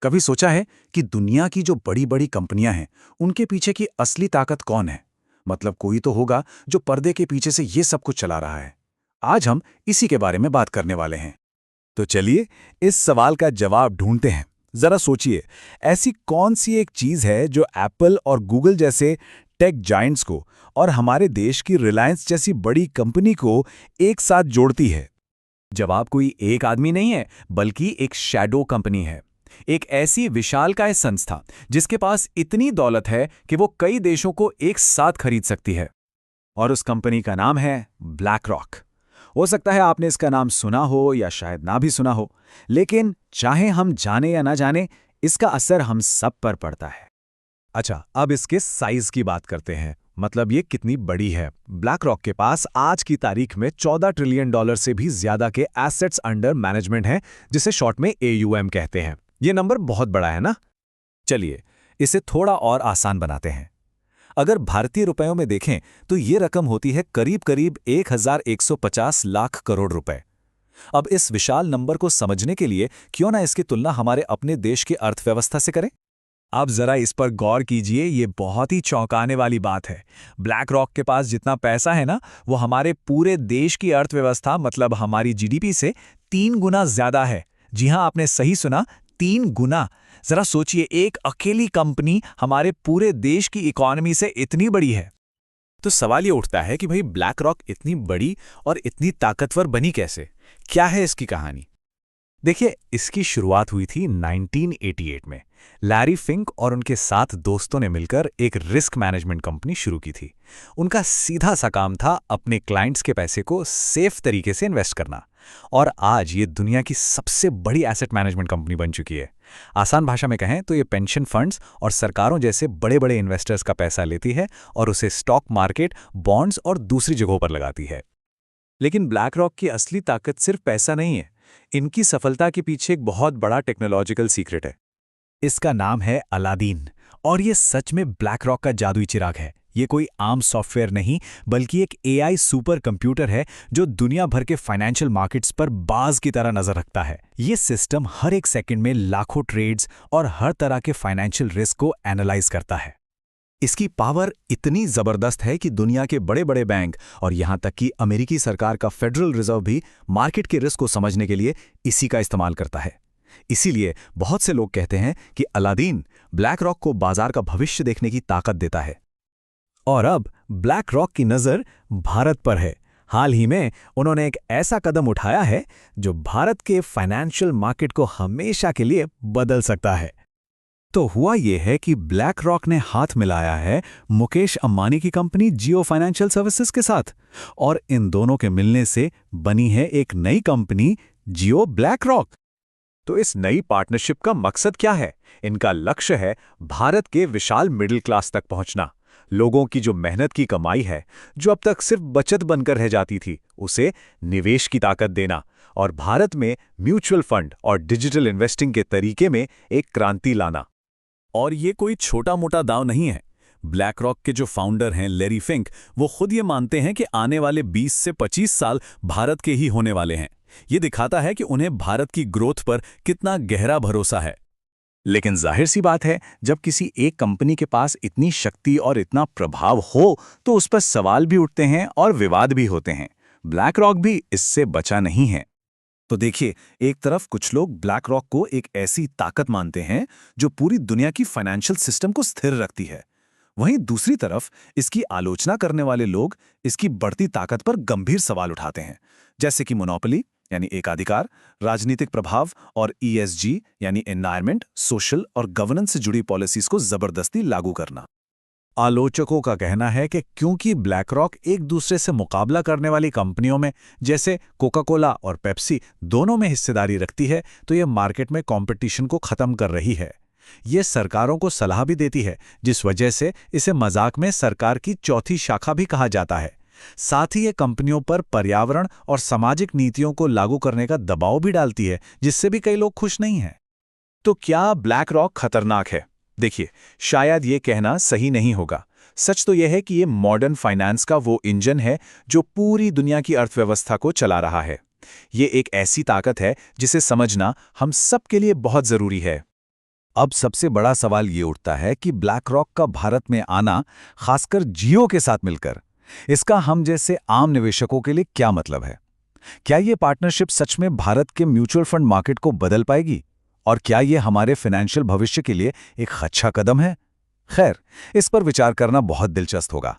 कभी सोचा है कि दुनिया की जो बड़ी-बड़ी कंपनियां हैं, उनके पीछे की असली ताकत कौन है? मतलब कोई तो होगा जो पर्दे के पीछे से ये सब कुछ चला रहा है। आज हम इसी के बारे में बात करने वाले हैं। तो चलिए इस सवाल का जवाब ढूंढते हैं। जरा सोचिए, ऐसी कौन सी एक चीज है जो एप्पल और गूगल जैसे टेक जायंट्स को और हमारे देश की रिलायंस जैसी बड़ी कंपनी को एक साथ जोड़ती है? जवाब कोई एक आदमी नहीं है, बल्कि एक शैडो कंपनी है। एक ऐसी विशालकाय संस्था जिसके पास इतनी दौलत है कि वो कई देशों को एक साथ खरीद सकती है। और उस कंपनी का नाम है ब्लैक रॉक। हो सकता है आपने इसका नाम सुना हो या शायद ना भी सुना हो, लेकिन चाहे हम जाने या ना जाने, इसका असर हम सब पर पड़ता है। अच्छा, अब इसके साइज की बात करते हैं। मतलब ये कितनी बड़ी है। ब्लैक रॉक के पास आज की तारीख में $14 ट्रिलियन से भी ज्यादा के एसेट्स अंडर मैनेजमेंट हैं, जिसे शॉर्ट में AUM कहते हैं। ये नंबर बहुत बड़ा है ना? चलिए इसे थोड़ा और आसान बनाते हैं। अगर भारतीय रुपयों में देखें तो ये रकम होती है करीब करीब 1150 लाख करोड़ रुपए। अब इस विशाल नंबर को समझने के लिए क्यों ना इसकी तुलना हमारे अपने देश की अर्थव्यवस्था से करें। आप जरा इस पर गौर कीजिए, ये बहुत ही चौंकाने वाली बात है। ब्लैक रॉक के पास जितना पैसा है ना, वो हमारे पूरे देश की अर्थव्यवस्था मतलब हमारी GDP से 3 गुना ज्यादा है। जी हां, आपने सही सुना, 3 गुना। जरा सोचिए, एक अकेली कंपनी हमारे पूरे देश की इकोनॉमी से इतनी बड़ी है। तो सवाल ये उठता है कि भाई ब्लैक रॉक इतनी बड़ी और इतनी ताकतवर बनी कैसे? क्या है इसकी कहानी? देखिए, इसकी शुरुआत हुई थी 1988 में। लैरी फिंक और उनके 7 दोस्तों ने मिलकर एक रिस्क मैनेजमेंट कंपनी शुरू की थी। उनका सीधा सा काम था अपने क्लाइंट्स के पैसे को सेफ तरीके से इन्वेस्ट करना। और आज ये दुनिया की सबसे बड़ी एसेट मैनेजमेंट कंपनी बन चुकी है। आसान भाषा में कहें तो ये पेंशन फंड्स और सरकारों जैसे बड़े बड़े इन्वेस्टर्स का पैसा लेती है और उसे स्टॉक मार्केट, बॉन्ड्स और दूसरी जगहों पर लगाती है। लेकिन ब्लैक रॉक की असली ताकत सिर्फ पैसा नहीं है। इनकी सफलता के पीछे एक बहुत बड़ा टेक्नोलॉजिकल सीक्रेट है। इसका नाम है अलादीन, और ये सच में ब्लैक रॉक का जादुई चिराग है। ये कोई आम सॉफ्टवेयर नहीं, बल्कि एक AI सुपर कंप्यूटर है जो दुनिया भर के फाइनेंशियल मार्केट्स पर बाज की तरह नजर रखता है। ये सिस्टम हर एक सेकंड में लाखों ट्रेड्स और हर तरह के फाइनेंशियल रिस्क को एनालाइज करता है। इसकी पावर इतनी जबरदस्त है कि दुनिया के बड़े बड़े बैंक और यहां तक कि अमेरिकी सरकार का फेडरल रिजर्व भी मार्केट के रिस्क को समझने के लिए इसी का इस्तेमाल करता है। इसीलिए बहुत से लोग कहते हैं कि अलादीन ब्लैक रॉक को बाजार का भविष्य देखने की ताकत देता है। और अब ब्लैक रॉक की नज़र भारत पर है। हाल ही में उन्होंने एक ऐसा कदम उठाया है जो भारत के फाइनेंशियल मार्केट को हमेशा के लिए बदल सकता है। तो हुआ यह है कि ब्लैक रॉक ने हाथ मिलाया है मुकेश अंबानी की कंपनी जियो फाइनेंशियल सर्विसेज के साथ, और इन दोनों के मिलने से बनी है एक नई कंपनी, जियो ब्लैक रॉक। तो इस नई पार्टनरशिप का मकसद क्या है? इनका लक्ष्य है भारत के विशाल मिडिल क्लास तक पहुंचना। लोगों की जो मेहनत की कमाई है, जो अब तक सिर्फ बचत बनकर रह जाती थी, उसे निवेश की ताकत देना और भारत में म्यूचुअल फंड और डिजिटल इन्वेस्टिंग के तरीके में एक क्रांति लाना। और ये कोई छोटा मोटा दांव नहीं है। ब्लैक रॉक के जो फाउंडर हैं लैरी फिंक, वो खुद ये मानते हैं कि आने वाले 20 से 25 साल भारत के ही होने वाले हैं। ये दिखाता है कि उन्हें भारत की ग्रोथ पर कितना गहरा भरोसा है। लेकिन जाहिर सी बात है, जब किसी एक कंपनी के पास इतनी शक्ति और इतना प्रभाव हो, तो उस पर सवाल भी उठते हैं और विवाद भी होते हैं। ब्लैक रॉक भी इससे बचा नहीं है। तो देखिए, एक तरफ कुछ लोग ब्लैक रॉक को एक ऐसी ताकत मानते हैं जो पूरी दुनिया की फाइनेंशियल सिस्टम को स्थिर रखती है। वहीं दूसरी तरफ इसकी आलोचना करने वाले लोग इसकी बढ़ती ताकत पर गंभीर सवाल उठाते हैं, जैसे कि मोनोपोली यानी एकाधिकार, राजनीतिक प्रभाव और ESG यानी एनवायरमेंट, सोशल और गवर्नेंस से जुड़ी पॉलिसीज को जबरदस्ती लागू करना। आलोचकों का कहना है कि क्योंकि ब्लैक रॉक एक दूसरे से मुकाबला करने वाली कंपनियों में जैसे कोका कोला और पेप्सी दोनों में हिस्सेदारी रखती है, तो यह मार्केट में कंपटीशन को खत्म कर रही है। ये सरकारों को सलाह भी देती है, जिस वजह से इसे मजाक में सरकार की चौथी शाखा भी कहा जाता है। साथ ही ये कंपनियों पर पर्यावरण और सामाजिक नीतियों को लागू करने का दबाव भी डालती है, जिससे भी कई लोग खुश नहीं हैं। तो क्या ब्लैक रॉक खतरनाक है? देखिए, शायद ये कहना सही नहीं होगा। सच तो यह है कि ये मॉडर्न फाइनेंस का वो इंजन है जो पूरी दुनिया की अर्थव्यवस्था को चला रहा है। ये एक ऐसी ताकत है जिसे समझना हम सब के लिए बहुत जरूरी है। अब सबसे बड़ा सवाल ये उठता है कि ब्लैक रॉक का भारत में आना, खासकर जियो के साथ मिलकर, इसका हम जैसे आम निवेशकों के लिए क्या मतलब है? क्या ये पार्टनरशिप सच में भारत के म्यूचुअल फंड मार्केट को बदल पाएगी? और क्या ये हमारे फाइनेंशियल भविष्य के लिए एक अच्छा कदम है? खैर, इस पर विचार करना बहुत दिलचस्प होगा।